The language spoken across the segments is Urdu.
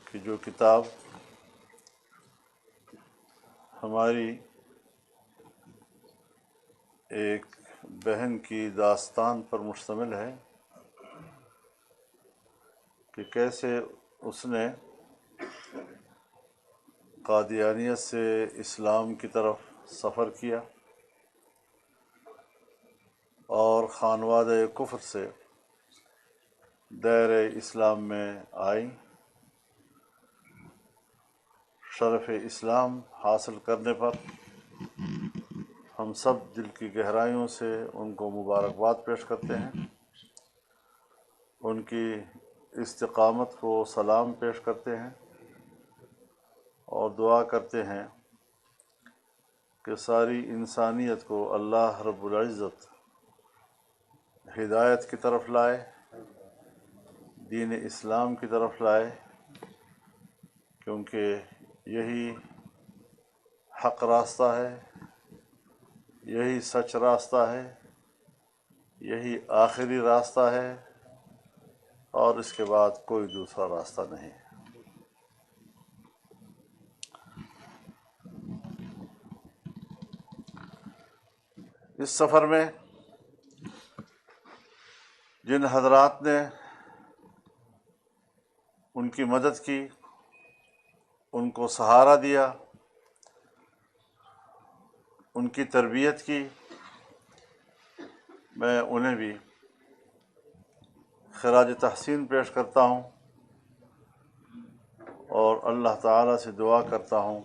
کہ جو کتاب ہماری ایک بہن کی داستان پر مشتمل ہے کہ کیسے اس نے قادیانیت سے اسلام کی طرف سفر کیا اور خانوادہ کفر سے دائرہ اسلام میں آئی، شرف اسلام حاصل کرنے پر ہم سب دل کی گہرائیوں سے ان کو مبارکباد پیش کرتے ہیں، ان کی استقامت کو سلام پیش کرتے ہیں اور دعا کرتے ہیں کہ ساری انسانیت کو اللہ رب العزت ہدایت کی طرف لائے، دین اسلام کی طرف لائے، کیونکہ یہی حق راستہ ہے، یہی سچ راستہ ہے، یہی آخری راستہ ہے اور اس کے بعد کوئی دوسرا راستہ نہیں ہے۔ اس سفر میں جن حضرات نے ان کی مدد کی، ان کو سہارا دیا، ان کی تربیت کی، میں انہیں بھی خراج تحسین پیش کرتا ہوں اور اللہ تعالیٰ سے دعا کرتا ہوں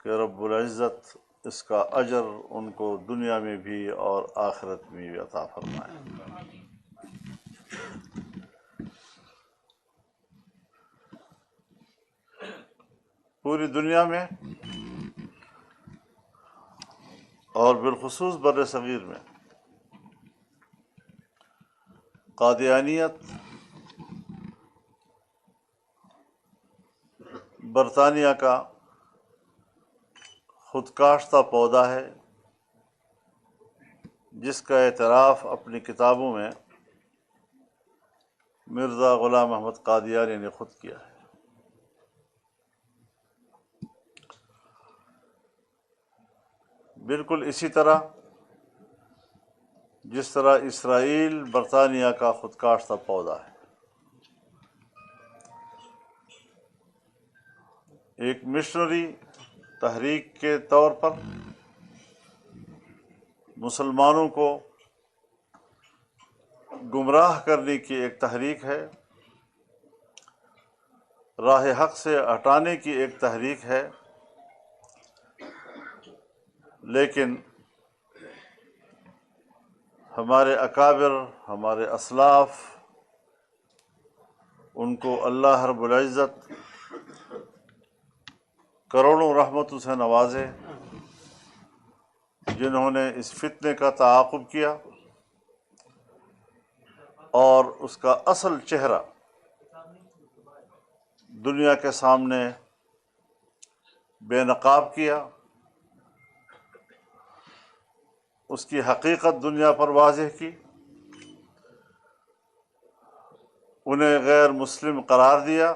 کہ رب العزت اس کا اجر ان کو دنیا میں بھی اور آخرت میں بھی عطا فرمائے۔ پوری دنیا میں اور بالخصوص بر صغیر میں قادیانیت برطانیہ کا خود کاشتہ پودا ہے، جس کا اعتراف اپنی کتابوں میں مرزا غلام احمد قادیانی نے خود کیا ہے۔ بالکل اسی طرح جس طرح اسرائیل برطانیہ کا خود کاشتہ پودا ہے۔ ایک مشنری تحریک کے طور پر مسلمانوں کو گمراہ کرنے کی ایک تحریک ہے، راہ حق سے ہٹانے کی ایک تحریک ہے، لیکن ہمارے اکابر، ہمارے اسلاف، ان کو اللہ رب العزت کروڑوں رحمتوں سے نوازے، جنہوں نے اس فتنے کا تعاقب کیا اور اس کا اصل چہرہ دنیا کے سامنے بے نقاب کیا، اس کی حقیقت دنیا پر واضح کی، انہیں غیر مسلم قرار دیا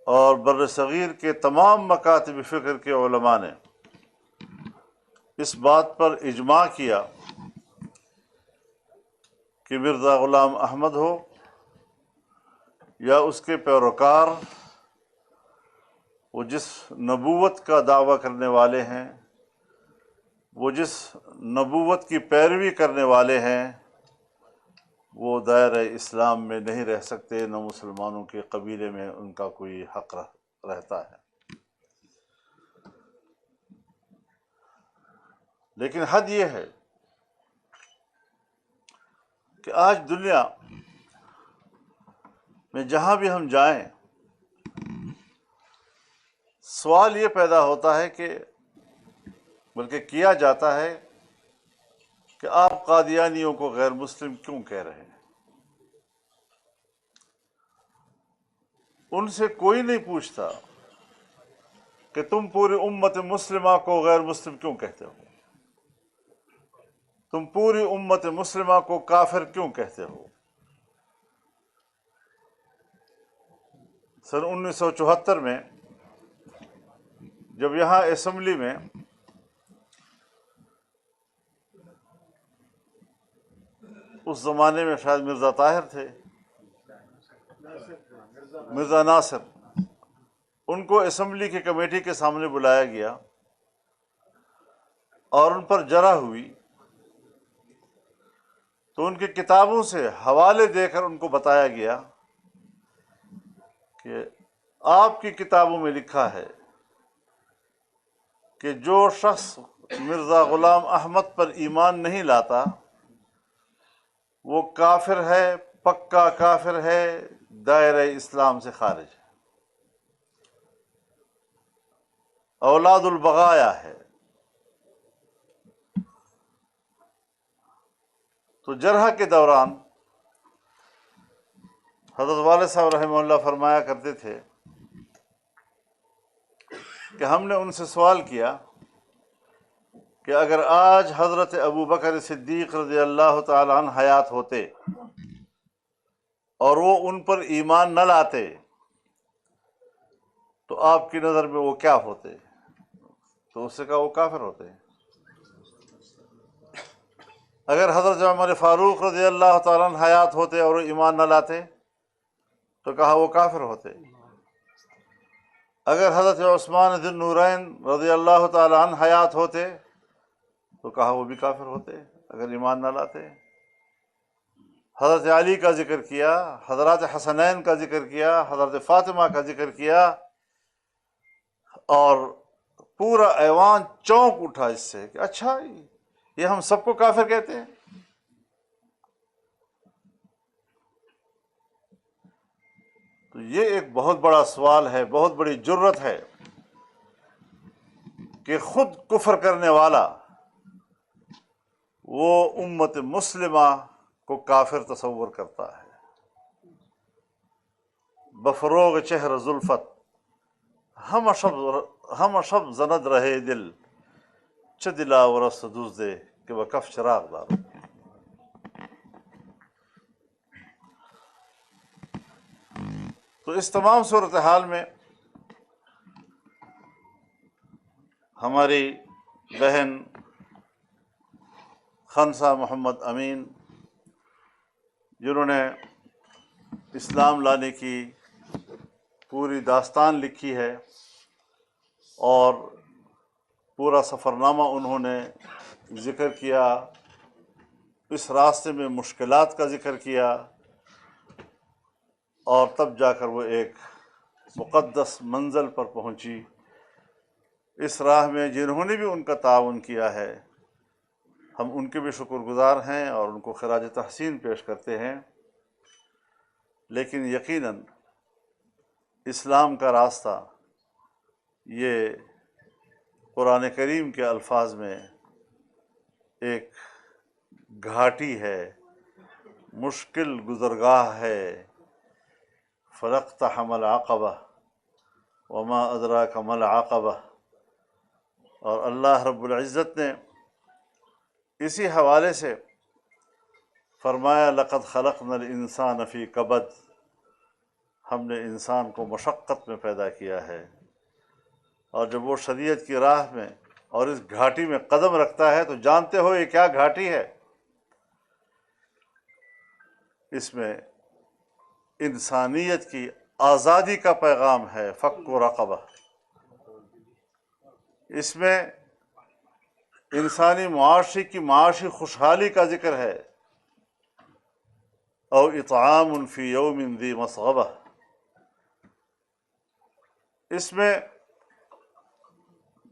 اور بر صغیر کے تمام مکاتب فکر کے علماء نے اس بات پر اجماع کیا کہ مرزا غلام احمد ہو یا اس کے پیروکار، وہ جس نبوت کا دعویٰ کرنے والے ہیں، وہ جس نبوت کی پیروی کرنے والے ہیں، وہ دائرہ اسلام میں نہیں رہ سکتے، نہ مسلمانوں کے قبیلے میں ان کا کوئی حق رہتا ہے۔ لیکن حد یہ ہے کہ آج دنیا میں جہاں بھی ہم جائیں، سوال یہ پیدا ہوتا ہے کہ بلکہ کیا جاتا ہے کہ آپ قادیانیوں کو غیر مسلم کیوں کہہ رہے ہیں؟ ان سے کوئی نہیں پوچھتا کہ تم پوری امت مسلمہ کو غیر مسلم کیوں کہتے ہو، تم پوری امت مسلمہ کو کافر کیوں کہتے ہو؟ سن 1974 میں جب یہاں اسمبلی میں اس زمانے میں شاید مرزا طاہر تھے، مرزا ناصر، ان کو اسمبلی کی کمیٹی کے سامنے بلایا گیا اور ان پر جرح ہوئی، تو ان کی کتابوں سے حوالے دے کر ان کو بتایا گیا کہ آپ کی کتابوں میں لکھا ہے کہ جو شخص مرزا غلام احمد پر ایمان نہیں لاتا وہ کافر ہے، پکا کافر ہے، دائرہ اسلام سے خارج ہے، اولاد البغایا ہے۔ تو جرح کے دوران حضرت والد صاحب رحمہ اللہ فرمایا کرتے تھے کہ ہم نے ان سے سوال کیا کہ اگر آج حضرت ابو بکر صدیق رضی اللہ تعالی عنہ حیات ہوتے اور وہ ان پر ایمان نہ لاتے تو آپ کی نظر میں وہ کیا ہوتے؟ تو اس سے کہا وہ کافر ہوتے۔ اگر حضرت عمر فاروق رضی اللہ تعالیٰ عنہ حیات ہوتے اور وہ ایمان نہ لاتے تو کہا وہ کافر ہوتے۔ اگر حضرت عثمان ذی النورین رضی اللہ تعالیٰ عنہ حیات ہوتے تو کہا وہ بھی کافر ہوتے اگر ایمان نہ لاتے۔ حضرت علی کا ذکر کیا، حضرات حسنین کا ذکر کیا، حضرت فاطمہ کا ذکر کیا، اور پورا ایوان چونک اٹھا اس سے کہ اچھا یہ ہم سب کو کافر کہتے ہیں۔ تو یہ ایک بہت بڑا سوال ہے، بہت بڑی جرت ہے کہ خود کفر کرنے والا وہ امت مسلمہ کو کافر تصور کرتا ہے۔ بفروغ چہر زلفت ہم شب زند رہے دل، چه دلاور است دزدے کہ وہ کف چراغ دار۔ تو اس تمام صورتحال میں ہماری بہن خنسا محمد امین، جنہوں نے اسلام لانے کی پوری داستان لکھی ہے اور پورا سفرنامہ انہوں نے ذکر کیا، اس راستے میں مشکلات کا ذکر کیا، اور تب جا کر وہ ایک مقدس منزل پر پہنچی۔ اس راہ میں جنہوں نے بھی ان کا تعاون کیا ہے ہم ان کے بھی شکر گزار ہیں اور ان کو خراج تحسین پیش کرتے ہیں، لیکن یقیناً اسلام کا راستہ یہ قرآن کریم کے الفاظ میں ایک گھاٹی ہے، مشکل گزرگاہ ہے۔ فلقتحم العقبہ وما ادراک ما العقبہ، اور اللہ رب العزت نے اسی حوالے سے فرمایا لقد خلقنا الانسان فی کبد، ہم نے انسان کو مشقت میں پیدا کیا ہے۔ اور جب وہ شریعت کی راہ میں اور اس گھاٹی میں قدم رکھتا ہے تو جانتے ہو یہ کیا گھاٹی ہے؟ اس میں انسانیت کی آزادی کا پیغام ہے، فک و رقبہ۔ اس میں انسانی معاشی کی معاشی خوشحالی کا ذکر ہے، او اطعام فی یوم ذی مسغبہ۔ اس میں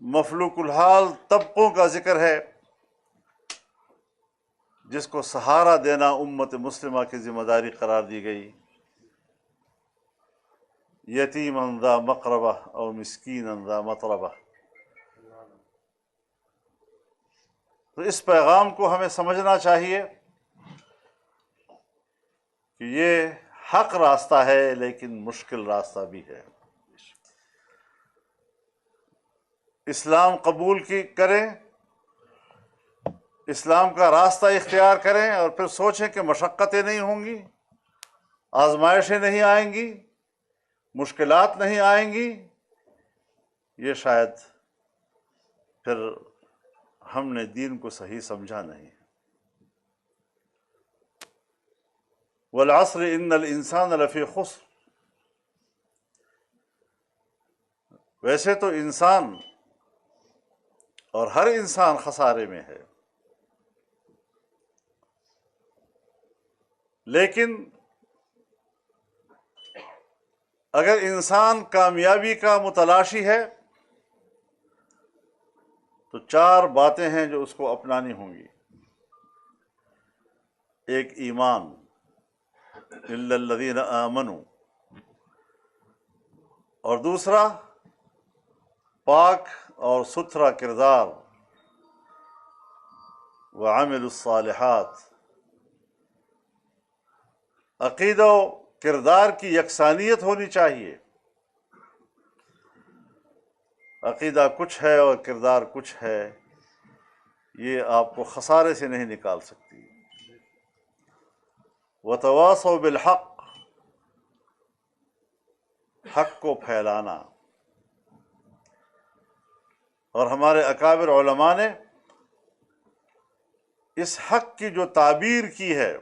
مفلوک الحال طبقوں کا ذکر ہے جس کو سہارا دینا امت مسلمہ کی ذمہ داری قرار دی گئی، یتیما ذا مقربہ او مسکینا ذا مطربہ۔ تو اس پیغام کو ہمیں سمجھنا چاہیے کہ یہ حق راستہ ہے لیکن مشکل راستہ بھی ہے۔ اسلام قبول کریں، اسلام کا راستہ اختیار کریں اور پھر سوچیں کہ مشقتیں نہیں ہوں گی، آزمائشیں نہیں آئیں گی، مشکلات نہیں آئیں گی، یہ شاید پھر ہم نے دین کو صحیح سمجھا نہیں۔ والعصر ان الانسان لفی خسر، ویسے تو انسان اور ہر انسان خسارے میں ہے، لیکن اگر انسان کامیابی کا متلاشی ہے تو 4 باتیں ہیں جو اس کو اپنانی ہوں گی۔ ایک ایمان، الا الذین آمنوا، اور دوسرا پاک اور ستھرا کردار، وعملوا الصالحات، عقیدہ و کردار کی یکسانیت ہونی چاہیے۔ عقیدہ کچھ ہے اور کردار کچھ ہے، یہ آپ کو خسارے سے نہیں نکال سکتی۔ وتواصوا بالحق، حق کو پھیلانا، اور ہمارے اکابر علماء نے اس حق کی جو تعبیر کی ہے،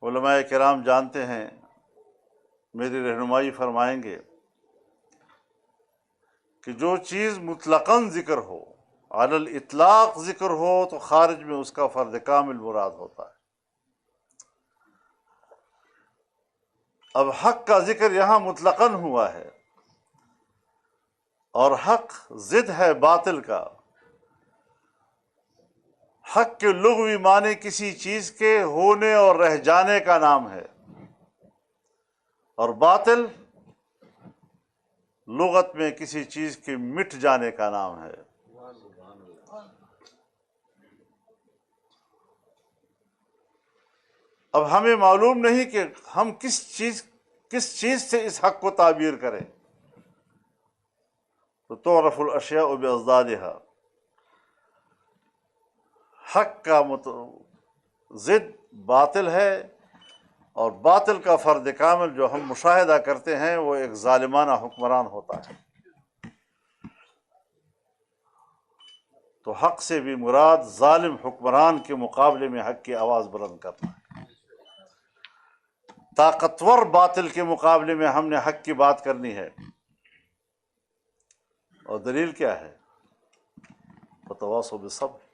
علماء کرام جانتے ہیں، میری رہنمائی فرمائیں گے کہ جو چیز مطلقاً ذکر ہو، علی الاطلاق ذکر ہو، تو خارج میں اس کا فرد کامل مراد ہوتا ہے۔ اب حق کا ذکر یہاں مطلقاً ہوا ہے، اور حق ضد ہے باطل کا۔ حق کے لغوی معنی کسی چیز کے ہونے اور رہ جانے کا نام ہے، اور باطل لغت میں کسی چیز کے مٹ جانے کا نام ہے۔ اب ہمیں معلوم نہیں کہ ہم کس چیز سے اس حق کو تعبیر کریں، تو تعرف الاشیاء باضدادها، حق کا ضد باطل ہے، اور باطل کا فرد کامل جو ہم مشاہدہ کرتے ہیں وہ ایک ظالمانہ حکمران ہوتا ہے۔ تو حق سے بھی مراد ظالم حکمران کے مقابلے میں حق کی آواز بلند کرنا ہے۔ طاقتور باطل کے مقابلے میں ہم نے حق کی بات کرنی ہے، اور دلیل کیا ہے؟ وتواصوا بالصبر۔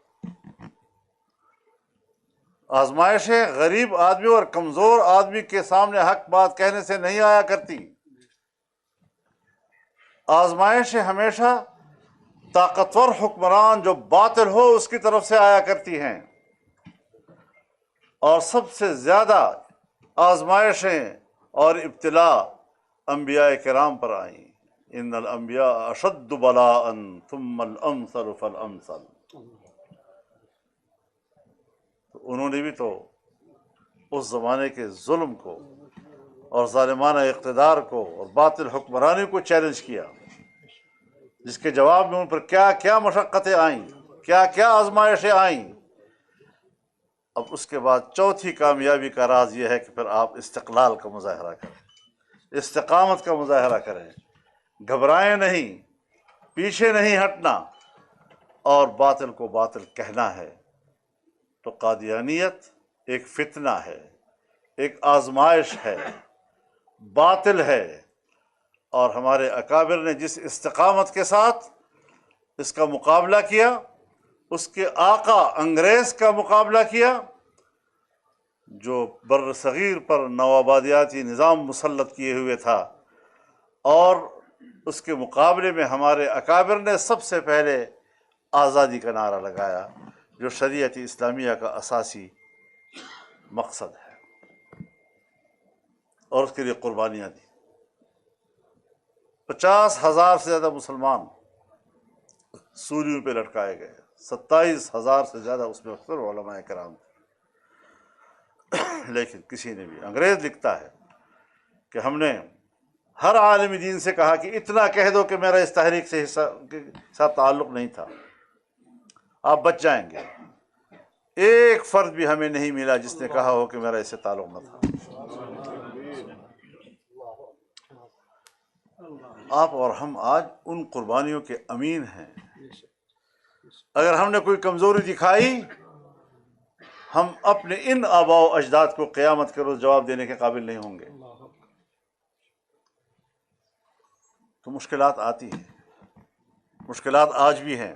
آزمائشیں غریب آدمی اور کمزور آدمی کے سامنے حق بات کہنے سے نہیں آیا کرتی۔ آزمائشیں ہمیشہ طاقتور حکمران جو باطل ہو اس کی طرف سے آیا کرتی ہیں، اور سب سے زیادہ آزمائشیں اور ابتلا انبیاء کرام پر آئیں۔ ان الانبیاء اشد بلاء ثم الامثل فالامثل، تو انہوں نے بھی تو اس زمانے کے ظلم کو اور ظالمانہ اقتدار کو اور باطل حکمرانی کو چیلنج کیا، جس کے جواب میں ان پر کیا کیا مشقتیں آئیں، کیا کیا آزمائشیں آئیں۔ اب اس کے بعد چوتھی کامیابی کا راز یہ ہے کہ پھر آپ استقلال کا مظاہرہ کریں، استقامت کا مظاہرہ کریں، گھبرائیں نہیں، پیچھے نہیں ہٹنا، اور باطل کو باطل کہنا ہے۔ تو قادیانیت ایک فتنہ ہے، ایک آزمائش ہے، باطل ہے، اور ہمارے اکابر نے جس استقامت کے ساتھ اس کا مقابلہ کیا، اس کے آقا انگریز کا مقابلہ کیا، جو بر صغیر پر نوآبادیاتی نظام مسلط کیے ہوئے تھا، اور اس کے مقابلے میں ہمارے اکابر نے سب سے پہلے آزادی کا نعرہ لگایا، جو شریعت اسلامیہ کا اساسی مقصد ہے، اور اس کے لیے قربانیاں دی۔ 50,000 سے زیادہ مسلمان سولیوں پہ لٹکائے گئے، 27,000 سے زیادہ اس میں اکثر علماء کرام تھے۔ لیکن کسی نے بھی، انگریز لکھتا ہے کہ ہم نے ہر عالم دین سے کہا کہ اتنا کہہ دو کہ میرا اس تحریک سے ساتھ تعلق نہیں تھا، آپ بچ جائیں گے۔ ایک فرد بھی ہمیں نہیں ملا جس نے کہا ہو کہ میرا اس سے تعلق نہ تھا۔ آپ اور ہم آج ان قربانیوں کے امین ہیں۔ اگر ہم نے کوئی کمزوری دکھائی، ہم اپنے ان آباء و اجداد کو قیامت کے روز جواب دینے کے قابل نہیں ہوں گے۔ تو مشکلات آتی ہیں، مشکلات آج بھی ہیں۔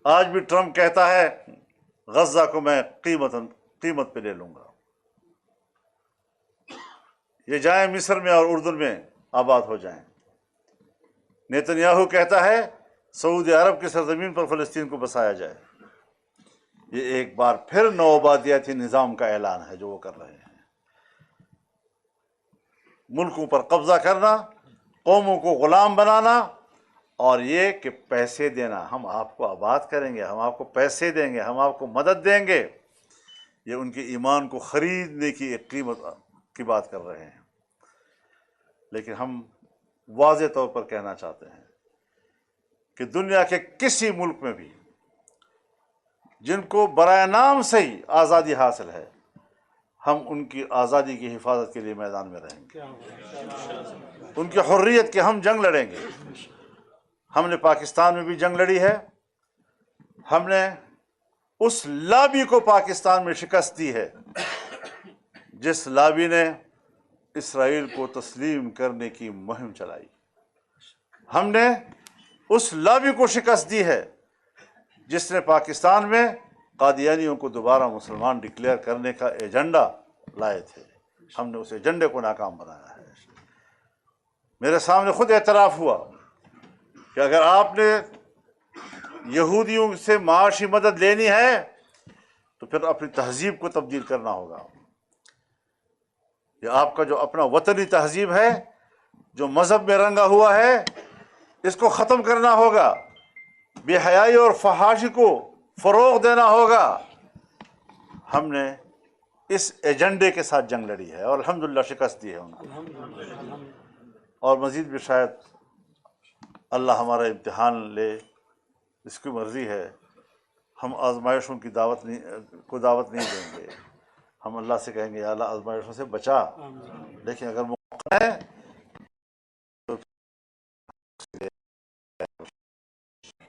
آج بھی ٹرمپ کہتا ہے غزہ کو میں قیمت پہ لے لوں گا، یہ جائیں مصر میں اور اردن میں آباد ہو جائیں۔ نیتن یاہو کہتا ہے سعودی عرب کی سرزمین پر فلسطین کو بسایا جائے۔ یہ ایک بار پھر نوآبادیاتی نظام کا اعلان ہے جو وہ کر رہے ہیں۔ ملکوں پر قبضہ کرنا، قوموں کو غلام بنانا، اور یہ کہ پیسے دینا، ہم آپ کو آباد کریں گے، ہم آپ کو پیسے دیں گے، ہم آپ کو مدد دیں گے۔ یہ ان کے ایمان کو خریدنے کی ایک قیمت کی بات کر رہے ہیں۔ لیکن ہم واضح طور پر کہنا چاہتے ہیں کہ دنیا کے کسی ملک میں بھی جن کو برائے نام سے ہی آزادی حاصل ہے، ہم ان کی آزادی کی حفاظت کے لیے میدان میں رہیں گے، ان کی حریت کی ہم جنگ لڑیں گے۔ ہم نے پاکستان میں بھی جنگ لڑی ہے، ہم نے اس لابی کو پاکستان میں شکست دی ہے جس لابی نے اسرائیل کو تسلیم کرنے کی مہم چلائی۔ ہم نے اس لابی کو شکست دی ہے جس نے پاکستان میں قادیانیوں کو دوبارہ مسلمان ڈکلیئر کرنے کا ایجنڈا لائے تھے۔ ہم نے اس ایجنڈے کو ناکام بنایا ہے۔ میرے سامنے خود اعتراف ہوا کہ اگر آپ نے یہودیوں سے معاشی مدد لینی ہے تو پھر اپنی تہذیب کو تبدیل کرنا ہوگا۔ یہ آپ کا جو اپنا وطنی تہذیب ہے، جو مذہب میں رنگا ہوا ہے، اس کو ختم کرنا ہوگا، بے حیائی اور فحاشی کو فروغ دینا ہوگا۔ ہم نے اس ایجنڈے کے ساتھ جنگ لڑی ہے اور الحمدللہ شکست دی ہے ان کو، اور مزید بھی شاید اللہ ہمارا امتحان لے، اس کی مرضی ہے۔ ہم آزمائشوں کی دعوت نہیں دیں گے، ہم اللہ سے کہیں گے یا اللہ آزمائشوں سے بچا، لیکن اگر موقع ہے تو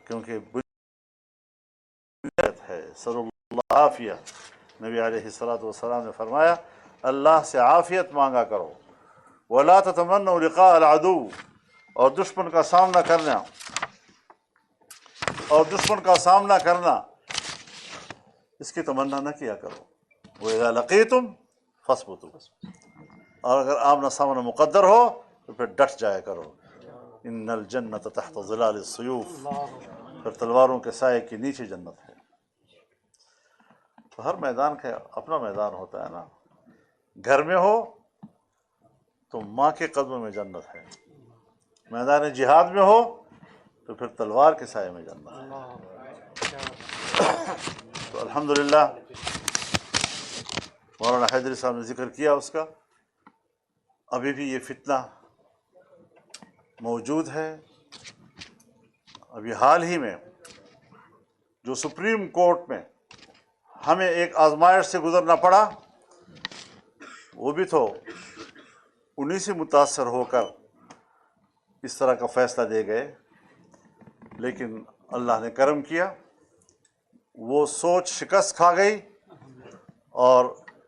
کیونکہ بنیاد ہے صلی اللہ عافیہ، نبی علیہ السلام نے فرمایا اللہ سے عافیت مانگا کرو، ولا تتمنوا لقاء العدو، اور دشمن کا سامنا کرنا اس کی تمنا نہ کیا کرو۔ وَإِذَا لَقِيتُمْ فَاثْبُتُوا، اور اگر آمنا سامنا مقدر ہو تو پھر ڈٹ جایا کرو۔ ان الجنت تحت ظلال السیوف، پھر تلواروں کے سائے کے نیچے جنت ہے۔ تو ہر میدان کا اپنا میدان ہوتا ہے نا۔ گھر میں ہو تو ماں کے قدموں میں جنت ہے، میدان جہاد میں ہو تو پھر تلوار کے سائے میں جنت ہے۔ تو الحمدللہ مولانا حیدری صاحب نے ذکر کیا اس کا، ابھی بھی یہ فتنہ موجود ہے۔ ابھی حال ہی میں جو سپریم کورٹ میں ہمیں ایک آزمائش سے گزرنا پڑا، وہ بھی تو انہی سے متاثر ہو کر اس طرح کا فیصلہ دے گئے، لیکن اللہ نے کرم کیا، وہ سوچ شکست کھا گئی، اور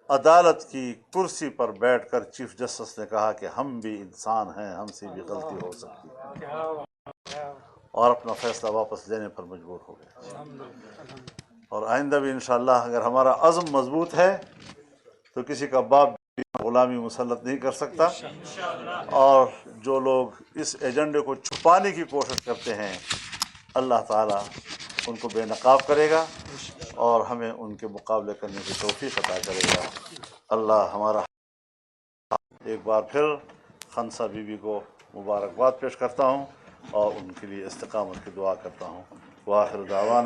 عدالت کی کرسی پر بیٹھ کر چیف جسٹس نے کہا کہ ہم بھی انسان ہیں، ہم سے بھی غلطی ہو سکتی ہے، اور اپنا فیصلہ واپس لینے پر مجبور ہو گئے۔ اور آئندہ بھی انشاءاللہ اگر ہمارا عزم مضبوط ہے تو کسی کا باپ بھی غلامی مسلط نہیں کر سکتا، اور جو لوگ اس ایجنڈے کو چھپانے کی کوشش کرتے ہیں اللہ تعالیٰ ان کو بے نقاب کرے گا اور ہمیں ان کے مقابلے کرنے کی توفیق عطا کرے گا۔ اللہ ہمارا ایک بار پھر خنسا بی بی کو مبارکباد پیش کرتا ہوں اور ان کے لیے استقامت کی دعا کرتا ہوں۔ وآخر دعوانا